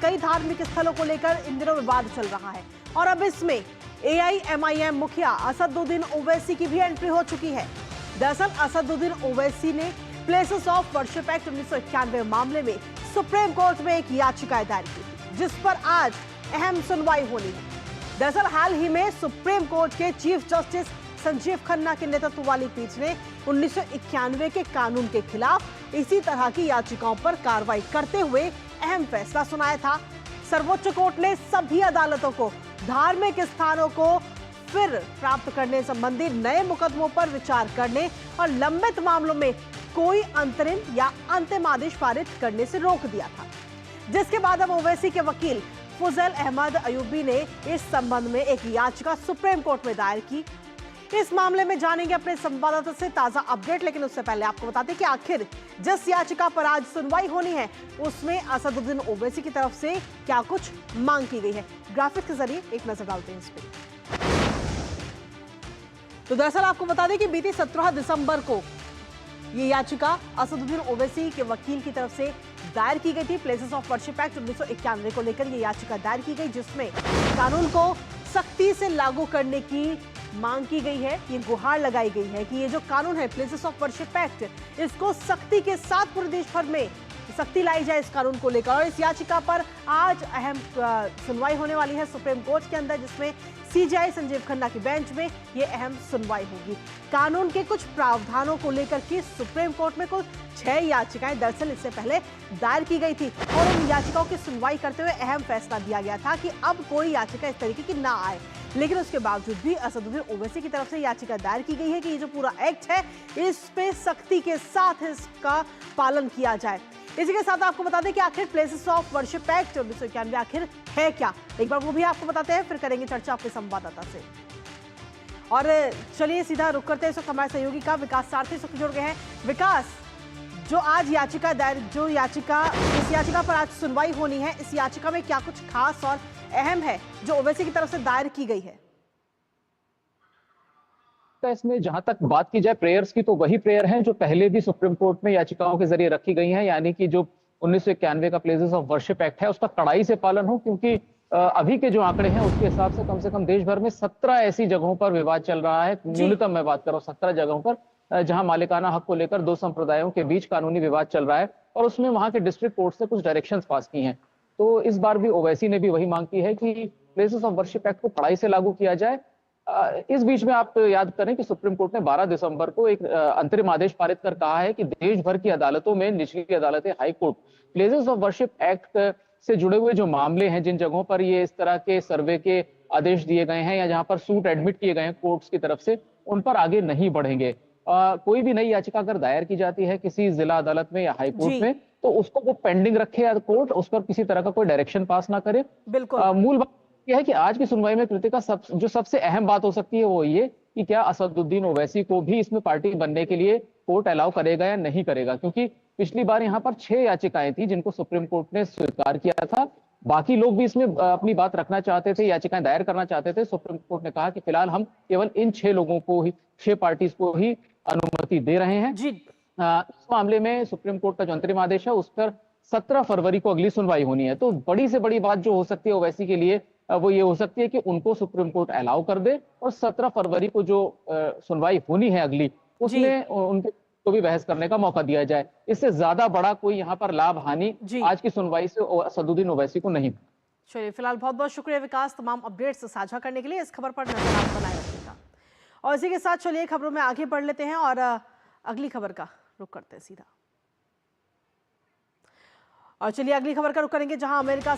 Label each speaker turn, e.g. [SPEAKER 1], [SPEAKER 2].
[SPEAKER 1] कई धार्मिक स्थलों को लेकर इन दिनों विवाद चल रहा है और अब इसमें AIMIM मुखिया असदुद्दीन ओवैसी की भी एंट्री हो चुकी है। दरअसल असदुद्दीन ओवैसी ने प्लेसेस ऑफ वर्शिप एक्ट 1991 मामले में सुप्रीम कोर्ट में एक याचिका दायर की थी, जिस पर आज अहम सुनवाई होनी है। दरअसल हाल ही में सुप्रीम कोर्ट के चीफ जस्टिस संजीव खन्ना के नेतृत्व वाली पीठ ने 1991 के कानून के खिलाफ इसी तरह की याचिकाओं पर कार्रवाई करते हुए अहम फैसला सुनाया था। सर्वोच्च कोर्ट ने सभी अदालतों को धार्मिक स्थानों को फिर प्राप्त करने संबंधी नए मुकदमों पर विचार करने और लंबित मामलों में कोई अंतरिम या अंतिम आदेश पारित करने से रोक दिया था, जिसके बाद अब ओवैसी के वकील फुजैल अहमद अयूबी ने इस संबंध में एक याचिका सुप्रीम कोर्ट में दायर की। इस मामले में जानेंगे अपने संवाददाता से ताजा अपडेट, लेकिन उससे पहले आपको बता दें कि आखिर जिस याचिका पर आज सुनवाई होनी है उसमें असदुद्दीन ओवैसी की तरफ से क्या कुछ मांग की गई है। ग्राफिक्स के जरिए एक नजर डालते हैं इस पर। तो दरअसल आपको बता दें कि बीती 17 दिसंबर को ये याचिका असदुद्दीन ओवैसी के वकील की तरफ से दायर की गई थी। प्लेसेस ऑफ वर्शिप एक्ट 1991 को लेकर ये याचिका दायर की गई, जिसमें कानून को सख्ती से लागू करने की मांग की गई है। ये गुहार लगाई गई है कि ये जो कानून है प्लेसेस ऑफ वर्शिप एक्ट, इसको सख्ती के साथ पूरे देश भर में सख्ती लाई जाए इस कानून को लेकर। और इस याचिका पर आज अहम सुनवाई होने वाली है सुप्रीम कोर्ट के अंदर, जिसमें CJI संजीव खन्ना की बेंच में ये अहम सुनवाई होगी। कानून के कुछ प्रावधानों को लेकर के सुप्रीम कोर्ट में कुल 6 याचिकाएं दरअसल इससे पहले दायर की गई थी और उन याचिकाओं की सुनवाई करते हुए अहम फैसला दिया गया था कि अब कोई याचिका इस तरीके की ना आए। लेकिन उसके बावजूद भी असदुद्दीन ओवैसी की तरफ से याचिका दायर की गई है कि ये जो पूरा एक्ट है इस पे सख्ती के साथ इसका पालन किया जाए। इसी के साथ आपको बता दें कि आखिर प्लेसेस ऑफ वर्शिप एक्ट 1991 आखिर है क्या, एक बार वो भी आपको बताते हैं, फिर करेंगे चर्चा अपने संवाददाता से। और चलिए सीधा रुक करते हैं इस वक्त हमारे सहयोगी का विकास सारथी से जुड़ गए हैं। विकास, जो आज याचिका दायर इस याचिका पर आज सुनवाई होनी है, इस याचिका में क्या कुछ खास और अहम है जो ओवैसी की तरफ से दायर की गई है?
[SPEAKER 2] इसमें जहां तक बात की जाए प्रेयर्स की, तो वही प्रेयर हैं जो पहले भी सुप्रीम कोर्ट में याचिकाओं के जरिए रखी गई हैं, यानी कि जो 1991 का प्लेसेस ऑफ वर्शिप एक्ट है उसका कड़ाई से पालन हो, क्योंकि अभी के जो आंकड़े हैं उसके हिसाब से कम देश भर में 17 ऐसी जगहों पर विवाद चल रहा है। न्यूनतम मैं बात कर रहा हूँ 17 जगहों पर जहां मालिकाना हक को लेकर दो संप्रदायों के बीच कानूनी विवाद चल रहा है और उसमें वहां के डिस्ट्रिक्ट कोर्ट से कुछ डायरेक्शंस पास की हैं। तो इस बार भी ओवैसी ने भी वही मांग की है कि प्लेसेस ऑफ वर्शिप एक्ट को कड़ाई से लागू किया जाए। इस बीच में आप याद करें कि सुप्रीम कोर्ट ने 12 दिसंबर को एक अंतरिम आदेश पारित कर कहा है कि देश भर की अदालतों में निचली अदालतें, high court, places of worship act से जुड़े हुए जो मामले हैं, जिन जगहों पर ये इस तरह के सर्वे के आदेश दिए गए हैं या जहां पर सूट एडमिट किए गए हैं कोर्ट्स की तरफ से, उन पर आगे नहीं बढ़ेंगे। कोई भी नई याचिका अगर दायर की जाती है किसी जिला अदालत में या हाई कोर्ट में, तो उसको वो पेंडिंग रखे या कोर्ट उस पर किसी तरह का कोई डायरेक्शन पास ना करे। मूल बात यह है कि आज की सुनवाई में कृतिका जो सबसे अहम बात हो सकती है वो ये कि क्या असदुद्दीन ओवैसी को भी इसमें पार्टी बनने के लिए कोर्ट अलाउ करेगा या नहीं करेगा, क्योंकि पिछली बार यहाँ पर 6 याचिकाएं थी जिनको सुप्रीम कोर्ट ने स्वीकार किया था। बाकी लोग भी इसमें अपनी बात रखना चाहते थे, याचिकाएं दायर करना चाहते थे। सुप्रीम कोर्ट ने कहा कि फिलहाल हम केवल इन 6 लोगों को ही, 6 पार्टीज को ही अनुमति दे रहे हैं। इस मामले में सुप्रीम कोर्ट का जो अंतरिम आदेश है उस पर 17 फरवरी को अगली सुनवाई होनी है। तो बड़ी से बड़ी बात जो हो सकती है ओवैसी के लिए वो ये हो सकती है कि उनको सुप्रीम कोर्ट अलाउ कर दे और 17 फरवरी को जो सुनवाई होनी है अगली, उसमें उनके को भी बहस करने का मौका दिया जाए। इससे ज्यादा बड़ा कोई यहाँ पर लाभ हानि आज की सुनवाई से असदुद्दीन ओवैसी को नहीं।
[SPEAKER 1] चलिए, फिलहाल बहुत बहुत शुक्रिया विकास, तमाम अपडेट्स साझा करने के लिए। इस खबर पर नजर आप बनाए रखिएगा। और इसी के साथ चलिए खबरों में आगे बढ़ लेते हैं और अगली खबर का रुख करते हैं सीधा। और चलिए अगली खबर का रुख करेंगे, जहां अमेरिका